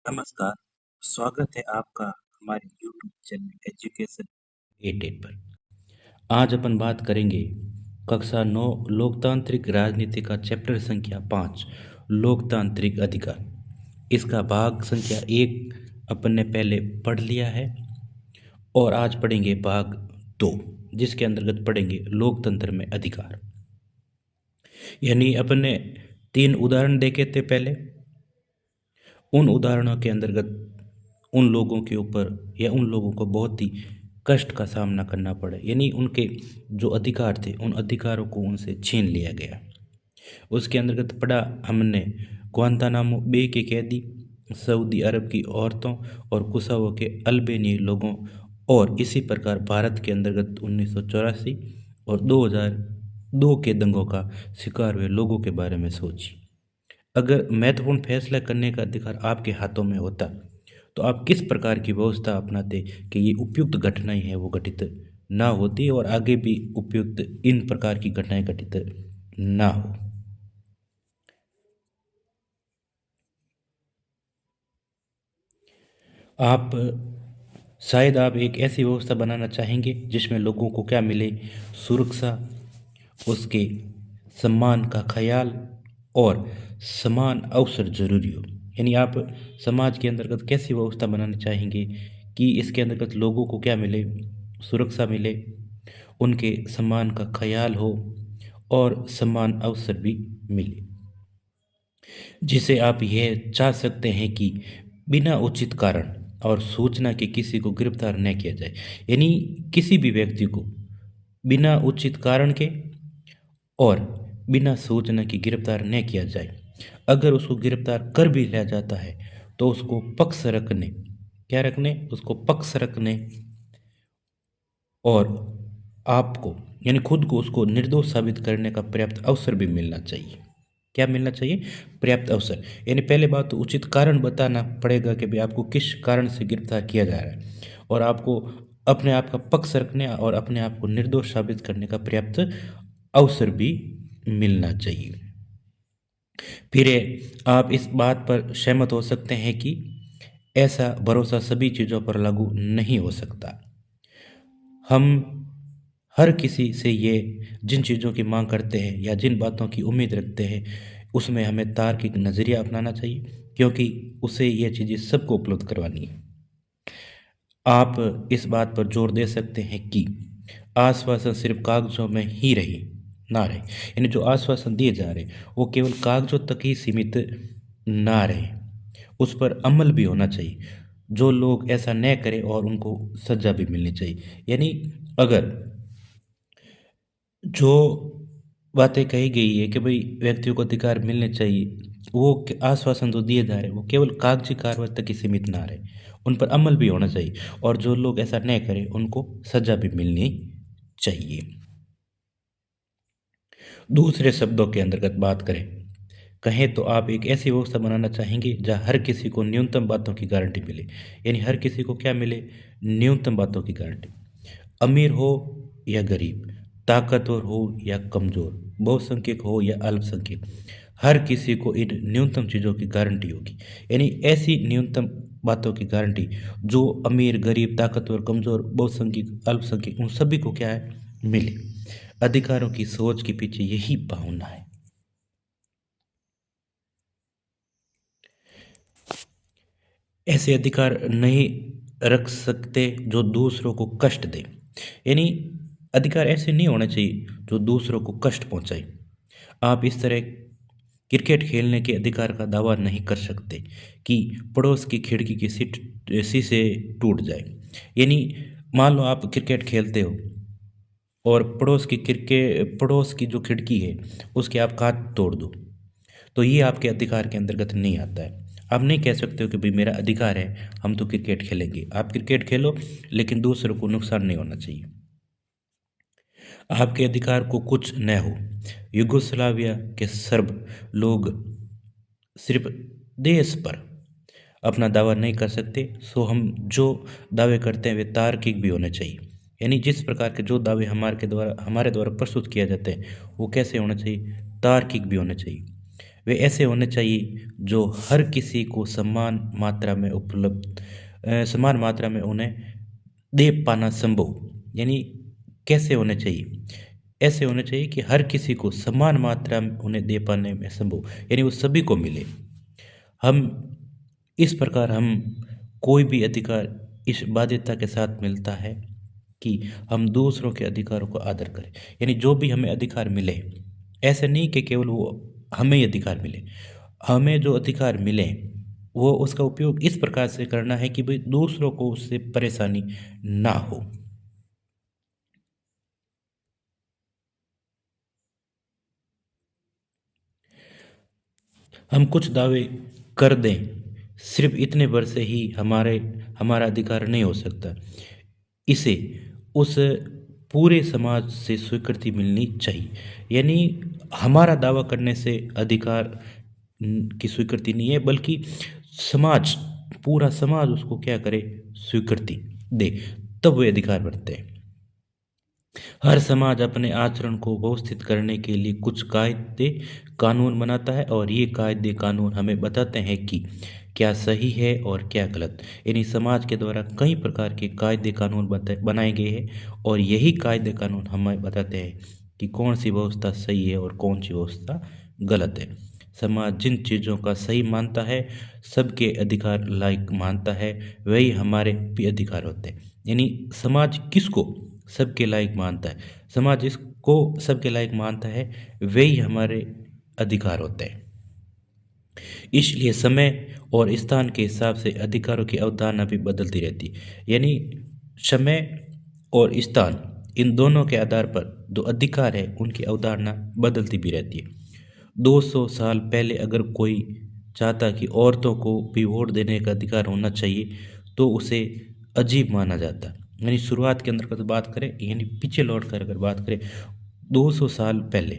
नमस्कार, स्वागत है आपका हमारे यूट्यूब चैनल एजुकेशन 88 पर। आज अपन बात करेंगे कक्षा 9 लोकतांत्रिक राजनीति का चैप्टर संख्या 5 लोकतांत्रिक अधिकार। इसका भाग संख्या 1 अपन ने पहले पढ़ लिया है और आज पढ़ेंगे भाग 2 जिसके अंतर्गत पढ़ेंगे लोकतंत्र में अधिकार। यानी अपन ने 3 उदाहरण देखे थे पहले। उन उदाहरणों के अंतर्गत उन लोगों के ऊपर या उन लोगों को बहुत ही कष्ट का सामना करना पड़ा, यानी उनके जो अधिकार थे उन अधिकारों को उनसे छीन लिया गया। उसके अंतर्गत पढ़ा हमने ग्वांतानामो बे के कैदी, सऊदी अरब की औरतों और कुसावो के अल्बेनियाई लोगों, और इसी प्रकार भारत के अंतर्गत 1984 और 2002 के दंगों का शिकार हुए लोगों के बारे में सोची। अगर महत्वपूर्ण फैसला करने का अधिकार आपके हाथों में होता तो आप किस प्रकार की व्यवस्था अपनाते कि ये उपयुक्त घटनाएं हैं वो घटित ना होती और आगे भी उपयुक्त इन प्रकार की घटनाएं घटित ना हो। आप शायद आप एक ऐसी व्यवस्था बनाना चाहेंगे जिसमें लोगों को क्या मिले, सुरक्षा, उसके सम्मान का ख्याल और समान अवसर जरूरी हो। यानी आप समाज के अंतर्गत कैसी व्यवस्था बनाना चाहेंगे कि इसके अंतर्गत लोगों को क्या मिले, सुरक्षा मिले, उनके सम्मान का ख्याल हो और समान अवसर भी मिले, जिसे आप यह चाह सकते हैं कि बिना उचित कारण और सूचना के किसी को गिरफ्तार न किया जाए। यानी किसी भी व्यक्ति को बिना उचित कारण के और बिना सूचना की गिरफ्तार न किया जाए। अगर उसको गिरफ्तार कर भी लिया जाता है तो उसको पक्ष रखने, क्या रखने, उसको पक्ष रखने और आपको यानी खुद को उसको निर्दोष साबित करने का पर्याप्त अवसर भी मिलना चाहिए। क्या मिलना चाहिए? पर्याप्त अवसर। यानी पहले बात तो उचित कारण बताना पड़ेगा कि भाई आपको किस कारण से गिरफ्तार किया जा रहा है, और आपको अपने आप का पक्ष रखने और अपने आप को निर्दोष साबित करने का पर्याप्त अवसर भी मिलना चाहिए। फिर आप इस बात पर सहमत हो सकते हैं कि ऐसा भरोसा सभी चीज़ों पर लागू नहीं हो सकता। हम हर किसी से ये जिन चीज़ों की मांग करते हैं या जिन बातों की उम्मीद रखते हैं उसमें हमें तार्किक नज़रिया अपनाना चाहिए, क्योंकि उसे ये चीज़ें सबको उपलब्ध करवानी है। आप इस बात पर जोर दे सकते हैं कि आश्वासन सिर्फ कागजों में ही रहे ना रहे, यानी जो आश्वासन दिए जा रहे वो केवल कागजों तक ही सीमित ना रहे, उस पर अमल भी होना चाहिए। जो लोग ऐसा न करें और उनको सजा भी मिलनी चाहिए। यानी अगर जो बातें कही गई है कि भाई व्यक्तियों को अधिकार मिलने चाहिए, वो आश्वासन जो दिए जा रहे वो केवल कागजी कार्रवाई तक ही सीमित ना रहे, उन पर अमल भी होना चाहिए, और जो लोग ऐसा न करें उनको सजा भी मिलनी चाहिए। दूसरे शब्दों के अंतर्गत बात कहें तो आप एक ऐसी व्यवस्था बनाना चाहेंगे जहां हर किसी को न्यूनतम बातों की गारंटी मिले। यानी हर किसी को क्या मिले? न्यूनतम बातों की गारंटी। अमीर हो या गरीब, ताकतवर हो या कमजोर, बहुसंख्यक हो या अल्पसंख्यक, हर किसी को इन न्यूनतम चीज़ों की गारंटी होगी। यानी ऐसी न्यूनतम बातों की गारंटी जो अमीर, गरीब, ताकतवर, कमजोर, बहुसंख्यक, अल्पसंख्यक उन सभी को क्या है? मिले। अधिकारों की सोच के पीछे यही भावना है। ऐसे अधिकार नहीं रख सकते जो दूसरों को कष्ट दे। यानी अधिकार ऐसे नहीं होने चाहिए जो दूसरों को कष्ट पहुंचाए। आप इस तरह क्रिकेट खेलने के अधिकार का दावा नहीं कर सकते कि पड़ोस की खिड़की की सीट शीशे टूट जाए। यानी मान लो आप क्रिकेट खेलते हो और पड़ोस की जो खिड़की है उसके आप कांच तोड़ दो, तो ये आपके अधिकार के अंतर्गत नहीं आता है। आप नहीं कह सकते हो कि भाई मेरा अधिकार है, हम तो क्रिकेट खेलेंगे। आप क्रिकेट खेलो लेकिन दूसरों को नुकसान नहीं होना चाहिए। आपके अधिकार को कुछ न हो। युगोस्लाविया के सर्ब लोग सिर्फ देश पर अपना दावा नहीं कर सकते, सो हम जो दावे करते हैं वे तार्किक भी होने चाहिए। यानी जिस प्रकार के जो दावे हमारे द्वारा प्रस्तुत किया जाते हैं वो कैसे होना चाहिए? तार्किक भी होने चाहिए। वे ऐसे होने चाहिए जो हर किसी को समान मात्रा में उन्हें दे पाना संभव। यानी कैसे होने चाहिए? ऐसे होने चाहिए कि हर किसी को समान मात्रा में उन्हें दे पाने में संभव, यानी वो सभी को मिले। हम इस प्रकार हम कोई भी अधिकार इस बाध्यता के साथ मिलता है कि हम दूसरों के अधिकारों को आदर करें। यानी जो भी हमें अधिकार मिले, ऐसे नहीं कि केवल वो हमें ही अधिकार मिले, हमें जो अधिकार मिले वो उसका उपयोग इस प्रकार से करना है कि भाई दूसरों को उससे परेशानी ना हो। हम कुछ दावे कर दें सिर्फ इतने भर से ही हमारा अधिकार नहीं हो सकता। इसे उस पूरे समाज से स्वीकृति मिलनी चाहिए। यानी हमारा दावा करने से अधिकार की स्वीकृति नहीं है, बल्कि समाज, पूरा समाज उसको क्या करे, स्वीकृति दे, तब वे अधिकार बनते हैं। हर समाज अपने आचरण को व्यवस्थित करने के लिए कुछ कायदे कानून बनाता है, और ये कायदे कानून हमें बताते हैं कि क्या सही है और क्या गलत। यानी समाज के द्वारा कई प्रकार के कायदे कानून बनाए गए हैं, और यही कायदे कानून हमें बताते हैं कि कौन सी व्यवस्था सही है और कौन सी व्यवस्था गलत है। समाज जिन चीज़ों का सही मानता है, सबके अधिकार लायक मानता है, वही हमारे भी अधिकार होते हैं। यानी समाज किसको सबके लायक मानता है, समाज इसको सबके लायक मानता है, वही हमारे अधिकार होते हैं। इसलिए समय और स्थान के हिसाब से अधिकारों की अवधारणा भी बदलती रहती है। यानी समय और स्थान, इन दोनों के आधार पर जो अधिकार है उनकी अवधारणा बदलती भी रहती है। 200 साल पहले अगर कोई चाहता कि औरतों को भी वोट देने का अधिकार होना चाहिए तो उसे अजीब माना जाता। यानी शुरुआत के अंदर का तो बात करें, यानी पीछे लौट कर अगर बात करें 200 साल पहले,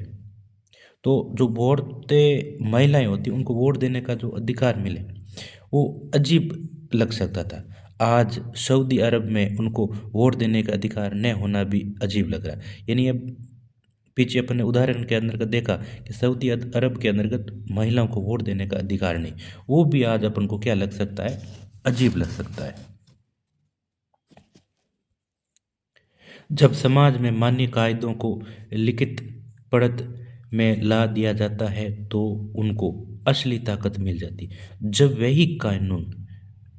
तो जो वोट महिलाएं होती उनको वोट देने का जो अधिकार मिले वो अजीब लग सकता था। आज सऊदी अरब में उनको वोट देने का अधिकार न होना भी अजीब लग रहा है। यानी अब पीछे अपने उदाहरण के अंदर का देखा कि सऊदी अरब के अंतर्गत महिलाओं को वोट देने का अधिकार नहीं, वो भी आज अपन को क्या लग सकता है, अजीब लग सकता है। जब समाज में मान्य कायदों को लिखित पढ़त में ला दिया जाता है तो उनको असली ताकत मिल जाती है। जब वही कानून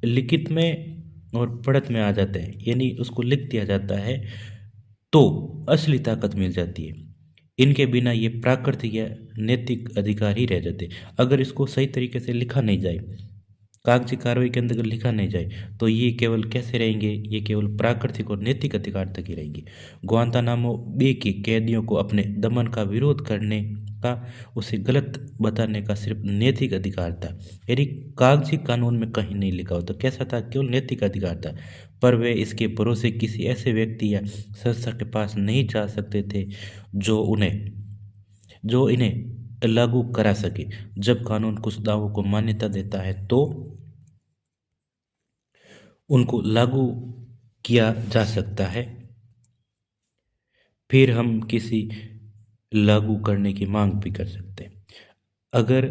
लिखित में और पढ़त में आ जाते हैं, यानी उसको लिख दिया जाता है, तो असली ताकत मिल जाती है। इनके बिना ये प्राकृतिक या नैतिक अधिकार ही रह जाते। अगर इसको सही तरीके से लिखा नहीं जाए, कागजी कार्रवाई के अंदर अगर लिखा नहीं जाए, तो ये केवल कैसे रहेंगे, ये केवल प्राकृतिक और नैतिक अधिकार तक ही रहेंगे। ग्वांतानामो बे के कैदियों को अपने दमन का विरोध करने का, उसे गलत बताने का सिर्फ नैतिक अधिकार था। यदि कागजी कानून में कहीं नहीं लिखा हो तो कैसा था, केवल नैतिक अधिकार था। पर वे इसके भरोसे किसी ऐसे व्यक्ति या संस्था के पास नहीं जा सकते थे जो इन्हें लागू करा सके। जब कानून कुछ दावों को मान्यता देता है तो उनको लागू किया जा सकता है। फिर हम किसी लागू करने की मांग भी कर सकते हैं। अगर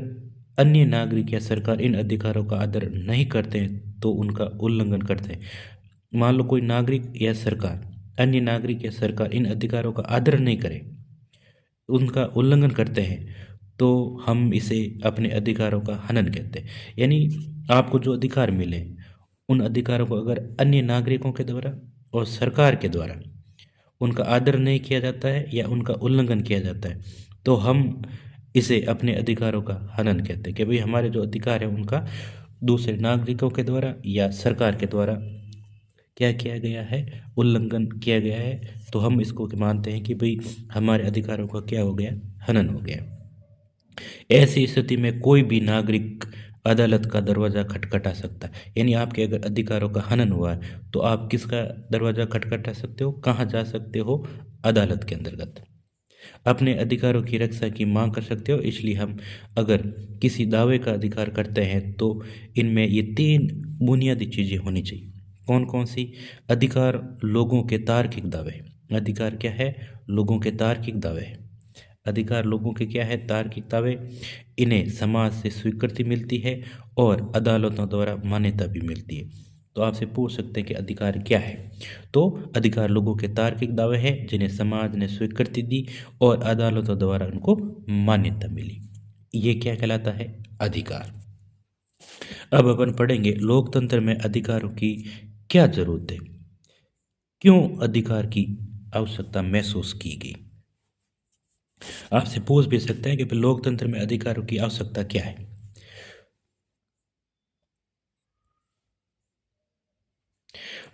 अन्य नागरिक या सरकार इन अधिकारों का आदर नहीं करते हैं तो उनका उल्लंघन करते हैं। मान लो कोई नागरिक या सरकार, अन्य नागरिक या सरकार इन अधिकारों का आदर नहीं करे, उनका उल्लंघन करते हैं, तो हम इसे अपने अधिकारों का हनन कहते हैं। यानी आपको जो अधिकार मिले, उन अधिकारों को अगर अन्य नागरिकों के द्वारा और सरकार के द्वारा उनका आदर नहीं किया जाता है या उनका उल्लंघन किया जाता है, तो हम इसे अपने अधिकारों का हनन कहते हैं कि भाई हमारे जो अधिकार है उनका दूसरे नागरिकों के द्वारा या सरकार के द्वारा क्या किया गया है, उल्लंघन किया गया है। तो हम इसको मानते हैं कि भाई हमारे अधिकारों का क्या हो गया, हनन हो गया। ऐसी स्थिति में कोई भी नागरिक अदालत का दरवाज़ा खटखटा सकता है। यानी आपके अगर अधिकारों का हनन हुआ है तो आप किसका दरवाज़ा खटखटा सकते हो, कहाँ जा सकते हो, अदालत के अंतर्गत अपने अधिकारों की रक्षा की मांग कर सकते हो। इसलिए हम अगर किसी दावे का अधिकार करते हैं तो इनमें ये 3 बुनियादी चीज़ें होनी चाहिए। कौन कौन सी? अधिकार लोगों के तार्किक दावे। अधिकार क्या है? लोगों के तार्किक दावे है। अधिकार लोगों के क्या है, तार्किक दावे, इन्हें समाज से स्वीकृति मिलती है और अदालतों द्वारा मान्यता भी मिलती है। तो आपसे पूछ सकते हैं कि अधिकार क्या है। तो अधिकार लोगों के तार्किक दावे हैं जिन्हें समाज ने स्वीकृति दी और अदालतों द्वारा उनको मान्यता मिली। ये क्या कहलाता है, अधिकार। अब अपन पढ़ेंगे लोकतंत्र में अधिकारों की क्या जरूरत है, क्यों अधिकार की आवश्यकता महसूस की गई। आपसे पूछ भी सकते हैं कि लोकतंत्र में अधिकारों की आवश्यकता क्या है।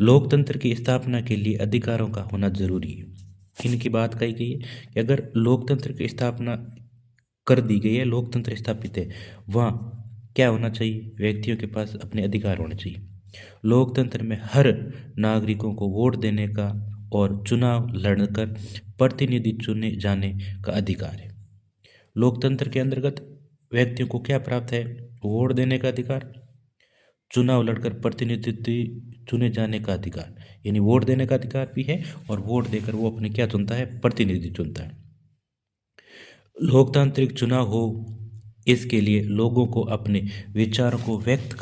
लोकतंत्र की स्थापना के लिए अधिकारों का होना जरूरी है। इनकी बात कही गई है कि अगर लोकतंत्र की स्थापना कर दी गई है, लोकतंत्र स्थापित है, वहाँ क्या होना चाहिए, व्यक्तियों के पास अपने अधिकार होने चाहिए। लोकतंत्र में हर नागरिकों को वोट देने का और चुनाव लड़कर प्रतिनिधि चुने जाने का अधिकार है। लोकतंत्र के अंतर्गत व्यक्तियों को क्या प्राप्त है, वोट देने का अधिकार, चुनाव लड़कर प्रतिनिधित्व चुने जाने का अधिकार, यानी वोट देने का अधिकार भी है और वोट देकर वो अपने क्या चुनता है, प्रतिनिधि चुनता है। लोकतांत्रिक चुनाव हो, इसके लिए लोगों को अपने विचारों को व्यक्त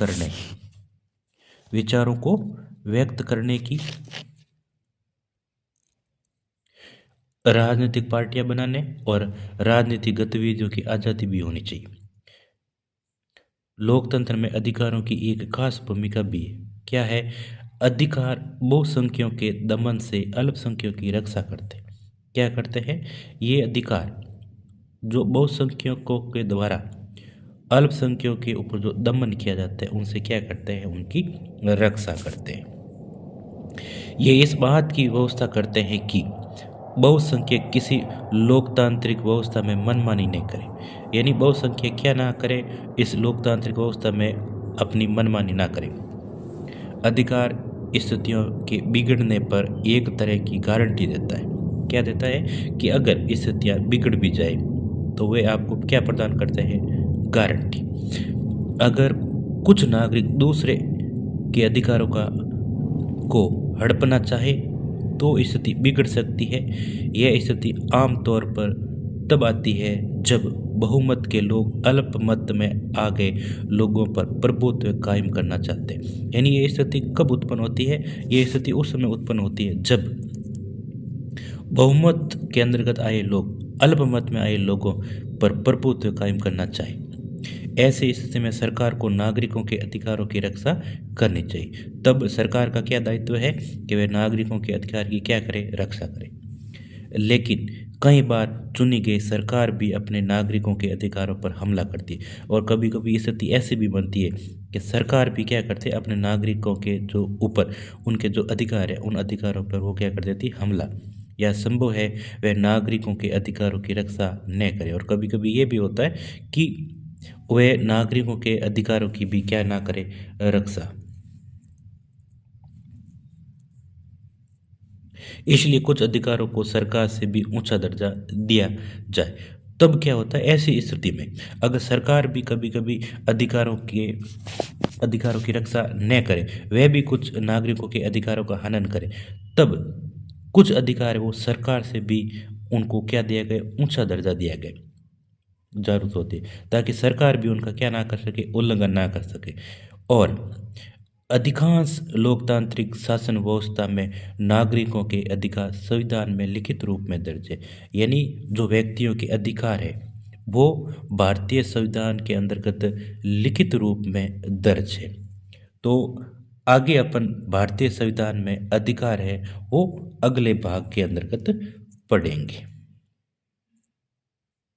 करने की, राजनीतिक पार्टियां बनाने और राजनीतिक गतिविधियों की आज़ादी भी होनी चाहिए। लोकतंत्र में अधिकारों की एक खास भूमिका भी है। क्या है, अधिकार बहुसंख्यों के दमन से अल्पसंख्यों की रक्षा करते हैं। क्या करते हैं, ये अधिकार जो बहुसंख्यकों के द्वारा अल्पसंख्यों के ऊपर जो दमन किया जाता है उनसे क्या करते हैं, उनकी रक्षा करते हैं। ये इस बात की व्यवस्था करते हैं कि बहुसंख्यक किसी लोकतांत्रिक व्यवस्था में मनमानी नहीं करे, यानी बहुसंख्यक क्या ना करे, इस लोकतांत्रिक व्यवस्था में अपनी मनमानी ना करे। अधिकार स्थितियों के बिगड़ने पर एक तरह की गारंटी देता है। क्या देता है कि अगर स्थितियाँ बिगड़ भी जाए तो वे आपको क्या प्रदान करते हैं, गारंटी। अगर कुछ नागरिक दूसरे के अधिकारों को हड़पना चाहे तो स्थिति बिगड़ सकती है। यह स्थिति आमतौर पर तब आती है जब बहुमत के लोग अल्पमत में आ गए लोगों पर प्रभुत्व कायम करना चाहते हैं। यानी ये स्थिति कब उत्पन्न होती है, ये स्थिति उस समय उत्पन्न होती है जब बहुमत के अंतर्गत आए लोग अल्पमत में आए लोगों पर प्रभुत्व कायम करना चाहे। ऐसी स्थिति में सरकार को नागरिकों के अधिकारों की रक्षा करनी चाहिए। तब सरकार का क्या दायित्व है कि वह नागरिकों के अधिकार की क्या करे, रक्षा करे। लेकिन कई बार चुनी गई सरकार भी अपने नागरिकों के अधिकारों पर हमला करती है और कभी कभी स्थिति ऐसी भी बनती है कि सरकार भी क्या करते हैं, अपने नागरिकों के जो ऊपर उनके जो अधिकार है उन अधिकारों पर वो क्या कर देती है, हमला। या संभव है वह नागरिकों के अधिकारों की रक्षा न करे। और कभी कभी ये भी होता है कि वह नागरिकों के अधिकारों की भी क्या ना करे, रक्षा। इसलिए कुछ अधिकारों को सरकार से भी ऊंचा दर्जा दिया जाए। तब क्या होता है, ऐसी स्थिति में अगर सरकार भी कभी कभी अधिकारों की रक्षा न करे, वह भी कुछ नागरिकों के अधिकारों का हनन करे, तब कुछ अधिकार है वो सरकार से भी उनको क्या दिया गया, ऊंचा दर्जा दिया गया जरूरत होती है, ताकि सरकार भी उनका क्या ना कर सके, उल्लंघन ना कर सके। और अधिकांश लोकतांत्रिक शासन व्यवस्था में नागरिकों के अधिकार संविधान में लिखित रूप में दर्ज है। यानी जो व्यक्तियों के अधिकार है वो भारतीय संविधान के अंतर्गत लिखित रूप में दर्ज है। तो आगे अपन भारतीय संविधान में अधिकार है वो अगले भाग के अंतर्गत पढ़ेंगे।